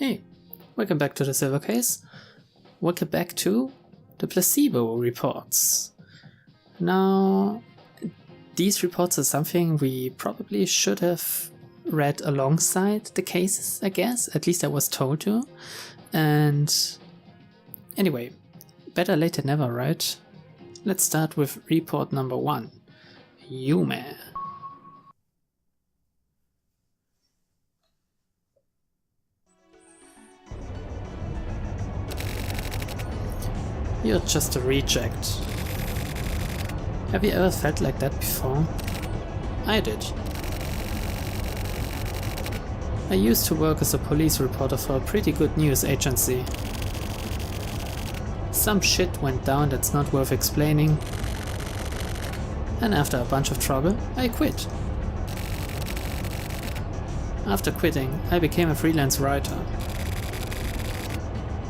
Hey, welcome back to the Silver Case. Welcome back to the Placebo reports. Now, these reports are something we probably should have read alongside the cases, I guess. At least I was told to. And anyway, better late than never, right? Let's start with report number 1. Yume. You're just a reject. Have you ever felt like that before? I did. I used to work as a police reporter for a pretty good news agency. Some shit went down that's not worth explaining, and after a bunch of trouble, I quit. After quitting, I became a freelance writer.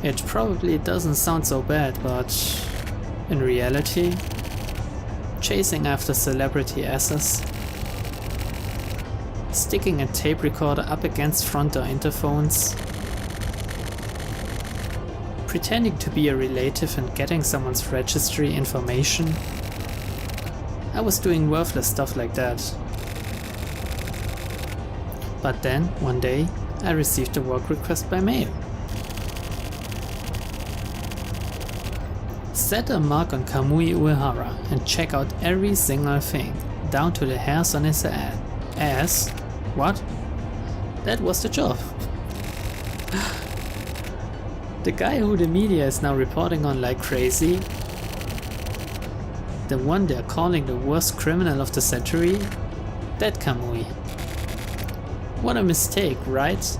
It probably doesn't sound so bad, but in reality, chasing after celebrity asses, sticking a tape recorder up against front door interphones, pretending to be a relative and getting someone's registry information. I was doing worthless stuff like that. But then, one day, I received a work request by mail. Set a mark on Kamui Uehara and check out every single thing, down to the hairs on his ass. What? That was the job. The guy who the media is now reporting on like crazy, the one they're calling the worst criminal of the century, that Kamui. What a mistake, right?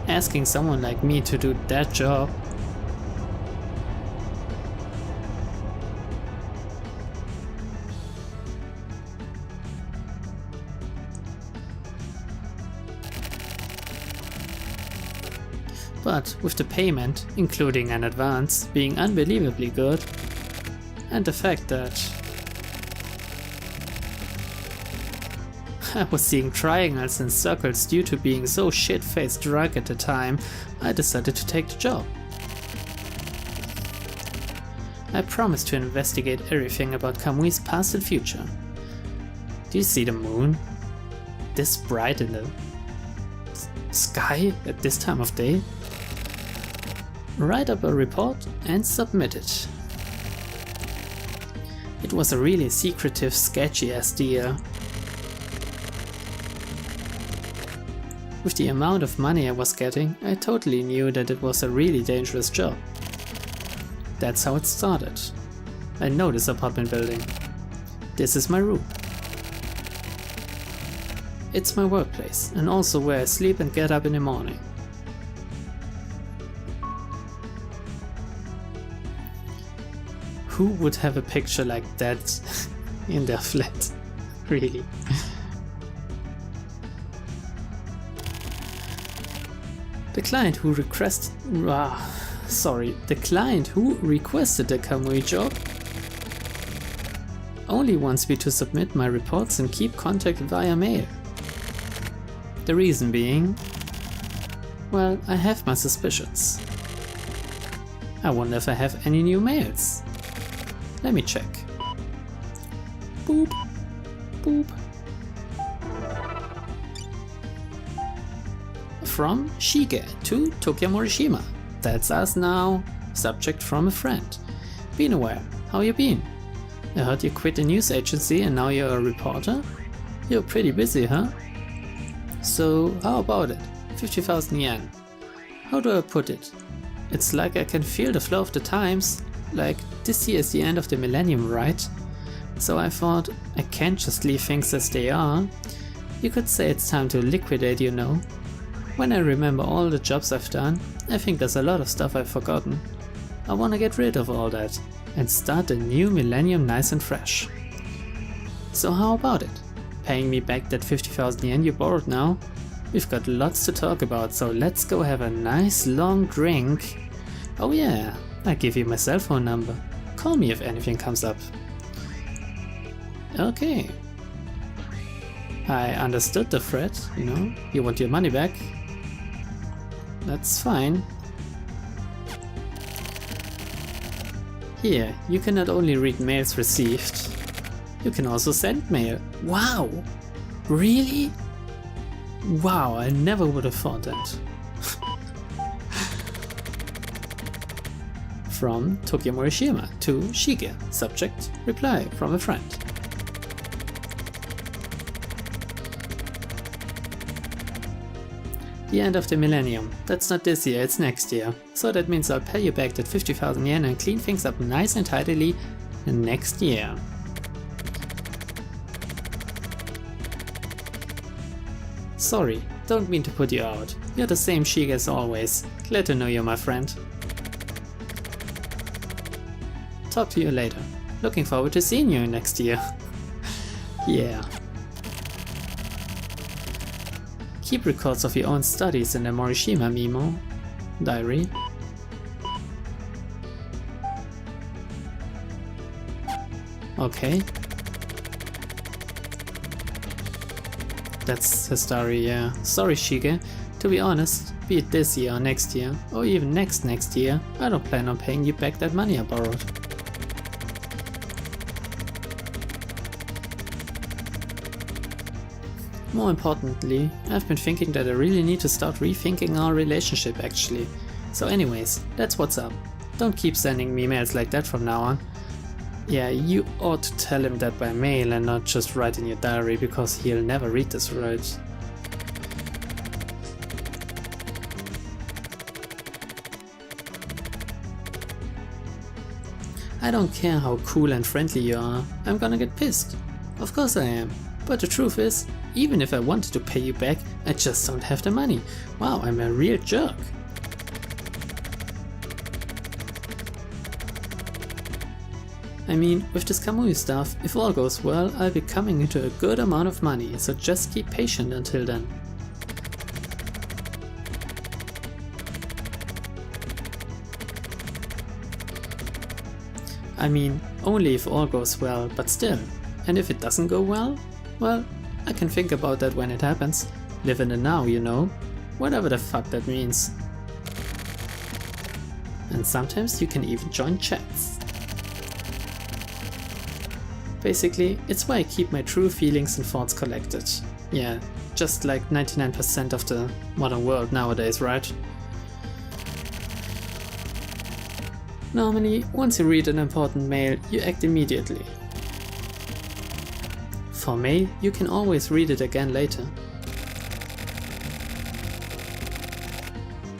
Asking someone like me to do that job. But with the payment, including an advance, being unbelievably good, and the fact that I was seeing triangles and circles due to being so shit-faced drunk at the time, I decided to take the job. I promised to investigate everything about Kamui's past and future. Do you see the moon? This bright in the sky at this time of day? Write up a report and submit it. It was a really secretive, sketchy-ass deal. With the amount of money I was getting, I totally knew that it was a really dangerous job. That's how it started. I know this apartment building. This is my room. It's my workplace, and also where I sleep and get up in the morning. Who would have a picture like that in their flat? Really? The client who requested the Kamui job only wants me to submit my reports and keep contact via mail. The reason being, well, I have my suspicions. I wonder if I have any new mails. Let me check. Boop, boop. From Shige to Tokyo Morishima. That's us now. Subject from a friend. Been aware. How you been? I heard you quit the news agency and now you're a reporter? You're pretty busy, huh? So how about it? 50,000 yen. How do I put it? It's like I can feel the flow of the times. Like, this year is the end of the millennium, right? So I thought, I can't just leave things as they are. You could say it's time to liquidate, you know. When I remember all the jobs I've done, I think there's a lot of stuff I've forgotten. I wanna get rid of all that and start the new millennium nice and fresh. So how about it? Paying me back that 50,000 yen you borrowed now? We've got lots to talk about, so let's go have a nice long drink. Oh yeah, I'll give you my cell phone number. Call me if anything comes up. Okay. I understood the threat, you know, you want your money back. that's fine. Here, you can not only read mails received, you can also send mail. Wow! Really? Wow, I never would have thought that. From Tokyo Morishima to Shige. Subject, reply from a friend. The end of the millennium. That's not this year, it's next year. So that means I'll pay you back that 50,000 yen and clean things up nice and tidily next year. Sorry, don't mean to put you out. You're the same Shige as always. Glad to know you, my friend. Talk to you later. Looking forward to seeing you next year. Yeah. Keep records of your own studies in the Morishima Memo diary. Okay. That's his diary, yeah. Sorry, Shige. To be honest, be it this year or next year, or even next year, I don't plan on paying you back that money I borrowed. More importantly, I've been thinking that I really need to start rethinking our relationship actually. So anyways, that's what's up. Don't keep sending me mails like that from now on. Yeah, you ought to tell him that by mail and not just write in your diary, because he'll never read this right. I don't care how cool and friendly you are, I'm gonna get pissed. Of course I am. But the truth is, even if I wanted to pay you back, I just don't have the money. Wow, I'm a real jerk. I mean, with this Kamui stuff, if all goes well, I'll be coming into a good amount of money, so just keep patient until then. I mean, only if all goes well, but still. And if it doesn't go well, well, I can think about that when it happens. Live in the now, you know? Whatever the fuck that means. And sometimes you can even join chats. Basically, it's why I keep my true feelings and thoughts collected. Yeah, just like 99% of the modern world nowadays, right? Normally, once you read an important mail, you act immediately. For mail, you can always read it again later.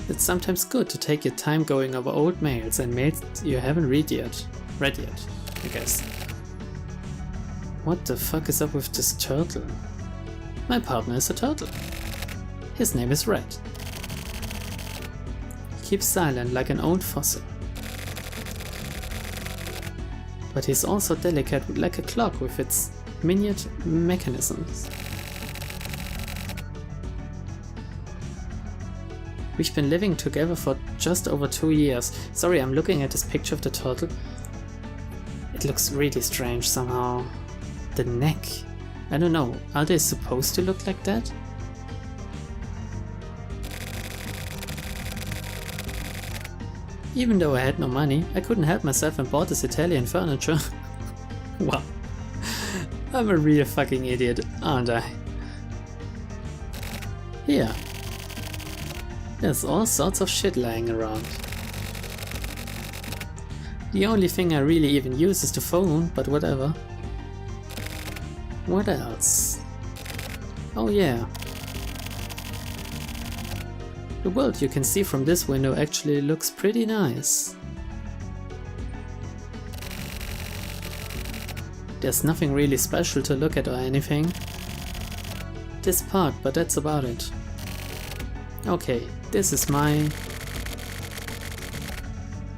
It's sometimes good to take your time going over old mails and mails you haven't read yet, I guess. What the fuck is up with this turtle? My partner is a turtle. His name is Red. He keeps silent like an old fossil. But he's also delicate like a clock with its minute mechanisms. We've been living together for just over 2 years. Sorry, I'm looking at this picture of the turtle. It looks really strange somehow. The neck. I don't know, are they supposed to look like that? Even though I had no money, I couldn't help myself and bought this Italian furniture. Wow. I'm a real fucking idiot, aren't I? Here. There's all sorts of shit lying around. The only thing I really even use is the phone, but whatever. What else? Oh yeah. The world you can see from this window actually looks pretty nice. There's nothing really special to look at or anything. This part, but that's about it. Okay, this is my...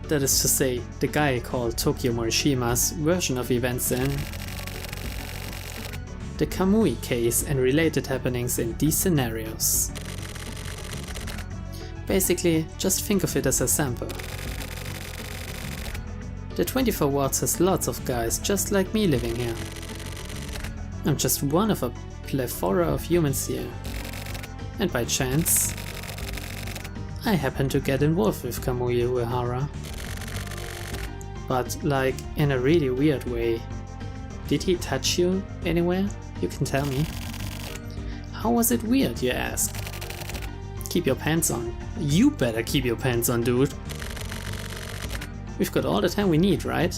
That is to say, the guy called Tokyo Morishima's version of events in the Kamui case and related happenings in these scenarios. Basically, just think of it as a sample. The 24 wards has lots of guys just like me living here. I'm just one of a plethora of humans here. And by chance, I happened to get involved with Kamui Uehara. But like in a really weird way. Did he touch you anywhere? You can tell me. How was it weird, you ask? Keep your pants on. You better keep your pants on, dude. We've got all the time we need, right?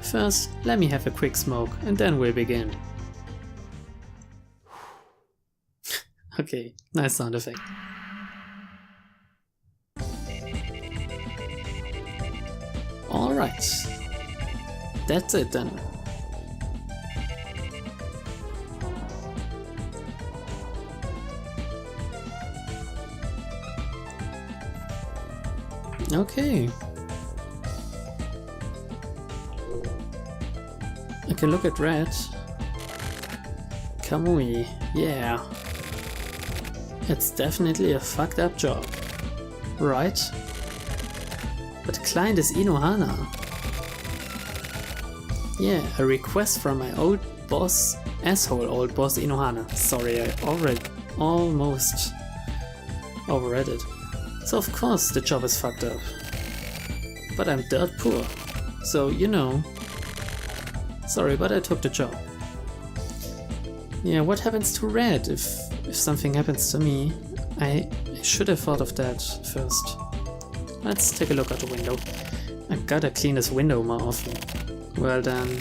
First, let me have a quick smoke and then we'll begin. Okay, nice sound effect. Alright. That's it then. Okay. I can look at red. Kamui, yeah. It's definitely a fucked up job. Right? But the client is Inohana. Yeah, a request from my old boss, asshole old boss Inohana. Sorry, I almost overread it. So of course the job is fucked up. But I'm dirt poor. So, you know. Sorry, but I took the job. Yeah, what happens to red if something happens to me? I should have thought of that first. Let's take a look out the window. I gotta clean this window more often. Well then,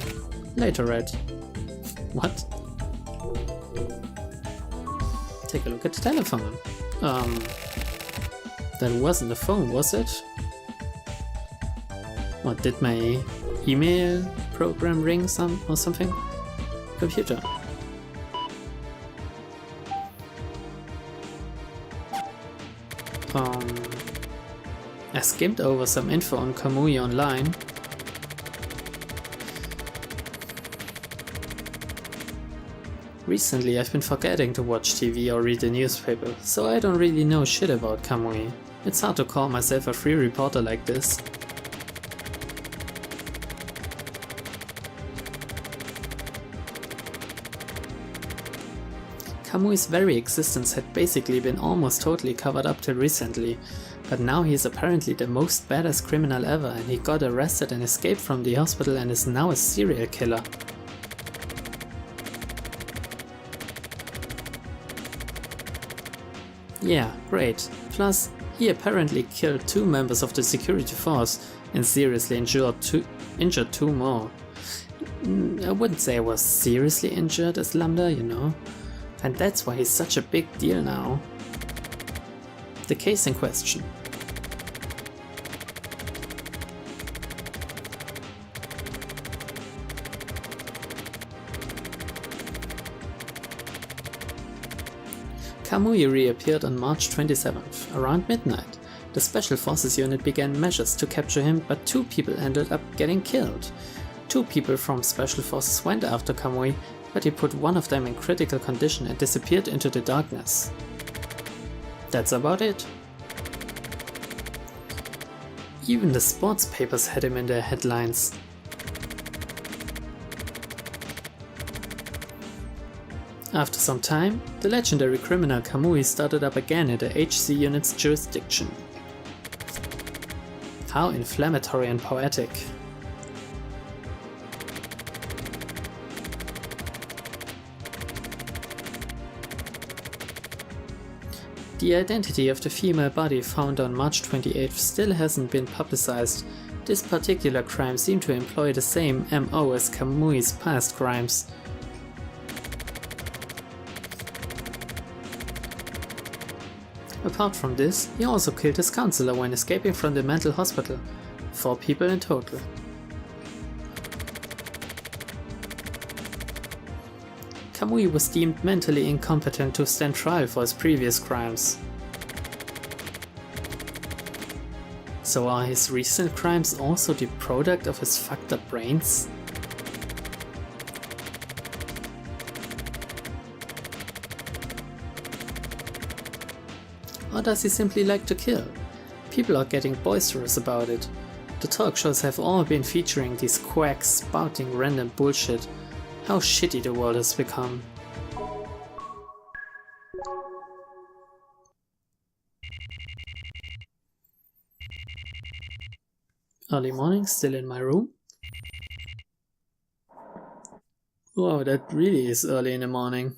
later, red. What? Take a look at the telephone. That wasn't the phone, was it? What, did my email program ring or something? Computer. I skimmed over some info on Kamui online. Recently I've been forgetting to watch TV or read the newspaper, so I don't really know shit about Kamui. It's hard to call myself a free reporter like this. Kamui's very existence had basically been almost totally covered up till recently, but now he is apparently the most badass criminal ever and he got arrested and escaped from the hospital and is now a serial killer. Yeah, great. Plus, he apparently killed 2 members of the security force and seriously injured two more. I wouldn't say I was seriously injured as Lambda, you know. And that's why he's such a big deal now. The case in question. Kamui reappeared on March 27th, around midnight. The Special Forces unit began measures to capture him, but 2 people ended up getting killed. 2 people from Special Forces went after Kamui, but he put one of them in critical condition and disappeared into the darkness. That's about it. Even the sports papers had him in their headlines. After some time, the legendary criminal Kamui started up again in the HC unit's jurisdiction. How inflammatory and poetic. The identity of the female body found on March 28th still hasn't been publicized. This particular crime seemed to employ the same MO as Kamui's past crimes. Apart from this, he also killed his counselor when escaping from the mental hospital. 4 people in total. Kamui was deemed mentally incompetent to stand trial for his previous crimes. So are his recent crimes also the product of his fucked up brains? Or does he simply like to kill? People are getting boisterous about it. The talk shows have all been featuring these quacks spouting random bullshit. How shitty the world has become. Early morning, still in my room. Oh, that really is early in the morning.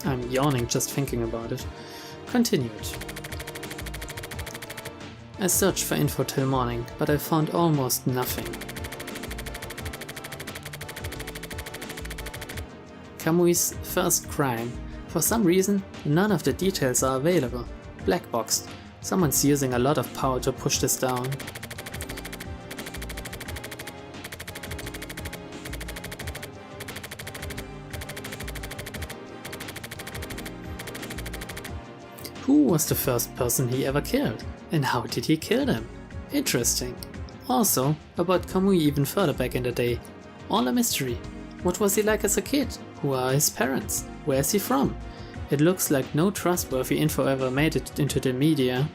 I'm yawning just thinking about it. Continued. I searched for info till morning, but I found almost nothing. Kamui's first crime. For some reason, none of the details are available. Black boxed. Someone's using a lot of power to push this down. Who was the first person he ever killed? And how did he kill them? Interesting. Also, about Kamui even further back in the day. All a mystery. What was he like as a kid? Who are his parents? Where is he from? It looks like no trustworthy info ever made it into the media.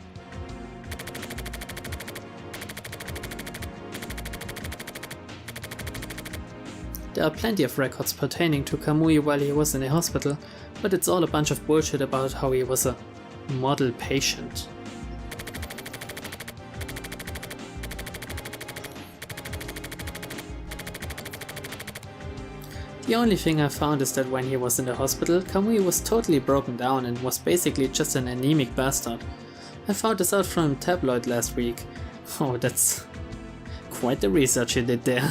There are plenty of records pertaining to Kamui while he was in a hospital, but it's all a bunch of bullshit about how he was a model patient. The only thing I found is that when he was in the hospital, Kamui was totally broken down and was basically just an anemic bastard. I found this out from a tabloid last week. Oh, that's quite the research he did there.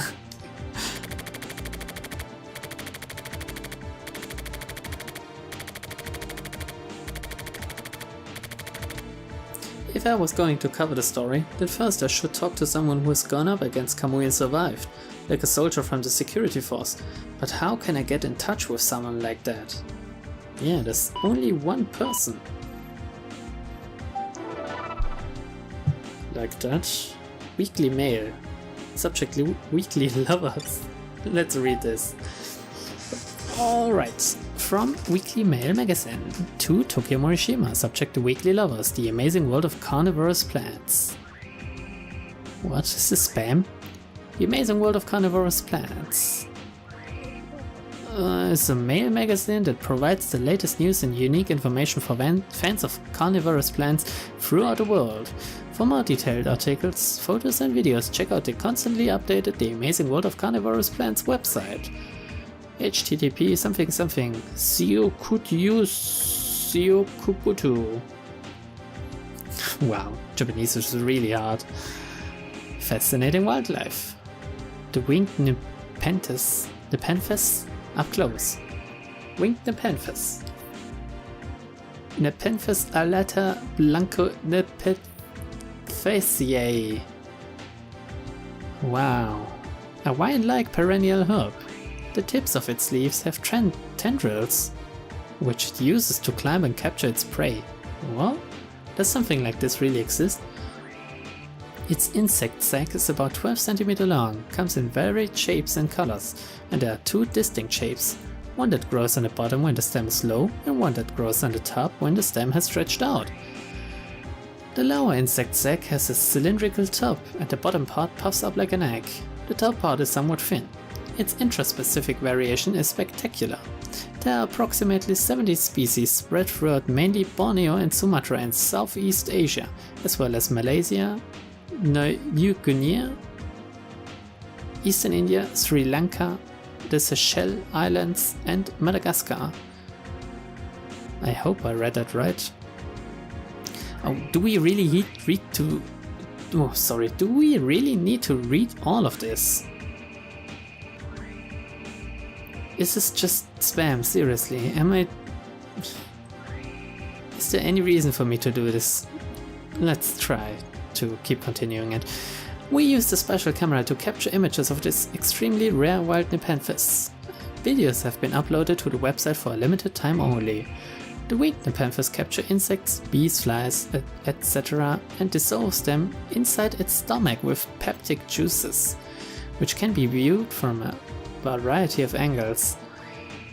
If I was going to cover the story, then first I should talk to someone who has gone up against Kamui and survived, like a soldier from the security force. But how can I get in touch with someone like that? Yeah, there's only one person. Like that. Weekly Mail. Subject Weekly Lovers. Let's read this. Alright. From Weekly Mail magazine to Tokyo Morishima. Subject to Weekly Lovers. The amazing world of carnivorous plants. What is this spam? The amazing world of carnivorous plants. It's a mail magazine that provides the latest news and unique information for fans of carnivorous plants throughout the world. For more detailed articles, photos and videos, check out the constantly updated The Amazing World of Carnivorous Plants website. http //Siokubutu. Wow, Japanese is really hard. Fascinating wildlife. The winged nepenthes up close. Winged nepenthes. Nepenthes alata blanco nepenthaceae. Wow. A vine-like perennial herb. The tips of its leaves have tendrils, which it uses to climb and capture its prey. What? Does something like this really exist? Its insect sac is about 12 cm long, comes in varied shapes and colors, and there are two distinct shapes, one that grows on the bottom when the stem is low, and one that grows on the top when the stem has stretched out. The lower insect sac has a cylindrical top, and the bottom part puffs up like an egg. The top part is somewhat thin. Its intraspecific variation is spectacular. There are approximately 70 species spread throughout mainly Borneo and Sumatra and Southeast Asia, as well as Malaysia, New Guinea, Eastern India, Sri Lanka, the Seychelles Islands and Madagascar. I hope I read that right. Oh, do we really need to read all of this? Is this just spam, seriously? Is there any reason for me to do this? Let's try to keep continuing it. We used a special camera to capture images of this extremely rare wild nepenthes. Videos have been uploaded to the website for a limited time only. The winged nepenthes capture insects, bees, flies, etc. and dissolves them inside its stomach with peptic juices, which can be viewed from a variety of angles.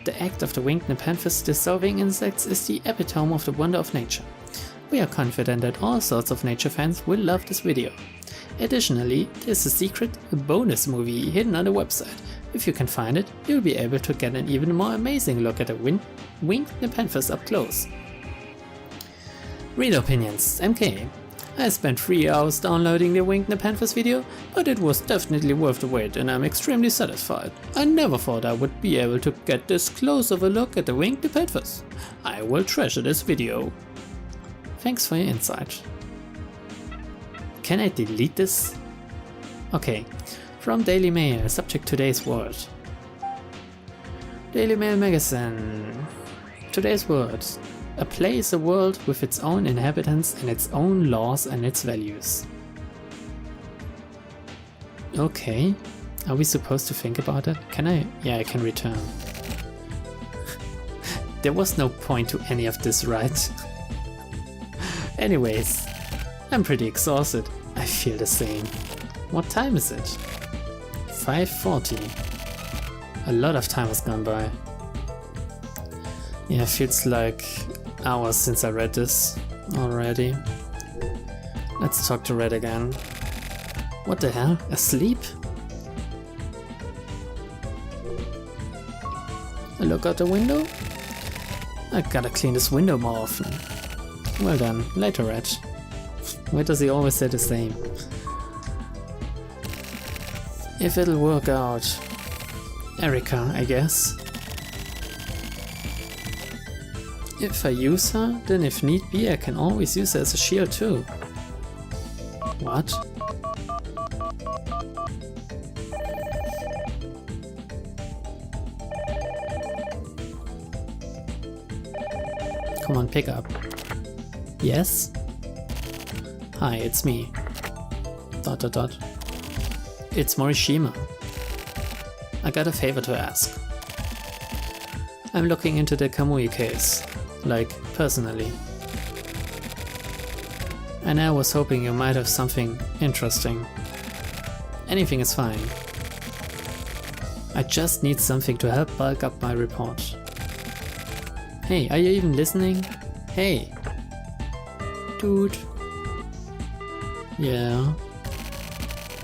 The act of the winged nepenthes dissolving insects is the epitome of the wonder of nature. We are confident that all sorts of nature fans will love this video. Additionally, there's a secret bonus movie hidden on the website. If you can find it, you'll be able to get an even more amazing look at a winged nepenthes up close. Reader opinions, MK. I spent 3 hours downloading the Winged Nepenthes video, but it was definitely worth the wait and I'm extremely satisfied. I never thought I would be able to get this close of a look at the Winged Nepenthes. I will treasure this video. Thanks for your insight. Can I delete this? Okay. From Daily Mail, subject today's word. Daily Mail magazine. Today's word. A place, a world with its own inhabitants and its own laws and its values. Okay. Are we supposed to think about it? Can I? Yeah, I can return. There was no point to any of this, right? Anyways, I'm pretty exhausted. I feel the same. What time is it? 5:40. A lot of time has gone by. Yeah, it feels like hours since I read this already. Let's talk to Red again. What the hell? Asleep? I look out the window? I gotta clean this window more often. Well done, later Red. Why does he always say the same? If it'll work out. Erika, I guess. If I use her, then if need be I can always use her as a shield too. What? Come on, pick up. Yes? Hi, it's me. ... It's Morishima. I got a favor to ask. I'm looking into the Kamui case. Like, personally. And I was hoping you might have something interesting. Anything is fine. I just need something to help bulk up my report. Hey, are you even listening? Hey! Dude. Yeah.